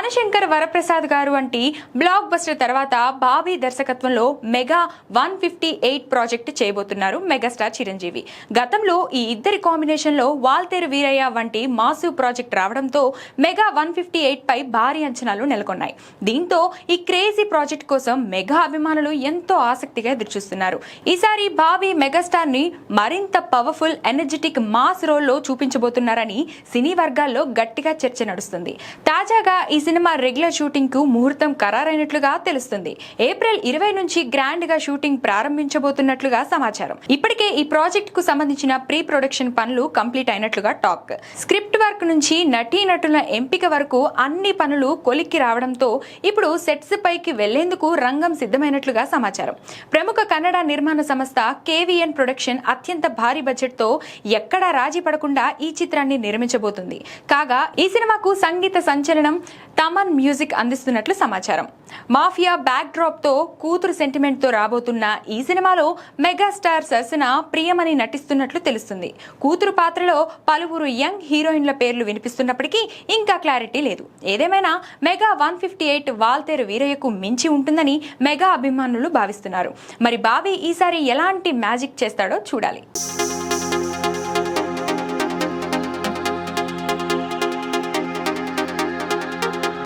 మనశంకర్ వరప్రసాద్ గారు వంటి block buster తర్వాత బాబీ దర్శకత్వంలో మెగా 158 ప్రాజెక్ట్ చేయబోతున్నారు మెగాస్టార్ చిరంజీవి. గతంలో ఈ ఇద్దరి కాంబినేషన్ లో వాల్తేరు వీరయ్య వంటి మాసివ్ ప్రాజెక్ట్ రావడంతో మెగా 158 పై భారీ అంచనాలు నెలకొన్నాయి. దీంతో ఈ క్రేజీ ప్రాజెక్ట్ కోసం మెగా అభిమానులు ఎంతో ఆసక్తిగా ఎదురుచూస్తున్నారు. ఈసారి బాబీ మెగాస్టార్ ని మరింత పవర్ఫుల్ ఎనర్జెటిక్ మాస్ రోల్ లో చూపించబోతున్నారని సినీ వర్గాల్లో గట్టిగా చర్చ నడుస్తుంది. తాజాగా ఈ సినిమా రెగ్యులర్ షూటింగ్ కు ముహూర్తం ఖరారైనట్లుగా తెలుస్తుంది. ఏప్రిల్ 20 నుంచి గ్రాండ్ గా షూటింగ్ ప్రారంభించబోతున్నట్లుగా సమాచారం. ఇప్పటికే ఈ ప్రాజెక్ట్ కు సంబంధించిన ప్రీ ప్రొడక్షన్ పనులు కంప్లీట్ అయినట్లుగా టాక్. స్క్రిప్ట్ వర్క్ నుంచి నటీనటుల ఎంపిక వరకు అన్ని పనులు కొలిక్కి రావడంతో ఇప్పుడు సెట్స్ పైకి వెళ్లేందుకు రంగం సిద్ధమైనట్లుగా సమాచారం. ప్రముఖ కన్నడ నిర్మాణ సంస్థ కేవీఎన్ ప్రొడక్షన్ అత్యంత భారీ బడ్జెట్ తో ఎక్కడా రాజీ పడకుండా ఈ చిత్రాన్ని నిర్మించబోతుంది. కాగా ఈ సినిమాకు సంగీత సంచలనం తమన్ మ్యూజిక్ అందిస్తున్నట్లు సమాచారం. మాఫియా బ్యాక్ డ్రాప్ తో కూతురు సెంటిమెంట్ తో రాబోతున్న ఈ సినిమాలో మెగాస్టార్ సరసన ప్రియమణి నటిస్తున్నట్లు తెలుస్తుంది. కూతురు పాత్రలో పలువురు యంగ్ హీరోయిన్ల పేర్లు వినిపిస్తున్నప్పటికీ ఇంకా క్లారిటీ లేదు. ఏదేమైనా మెగా 158 వాల్తేరు వీరయ్యకు మించి ఉంటుందని మెగా అభిమానులు భావిస్తున్నారు. మరి బాబీ ఈసారి ఎలాంటి మ్యాజిక్ చేస్తాడో చూడాలి.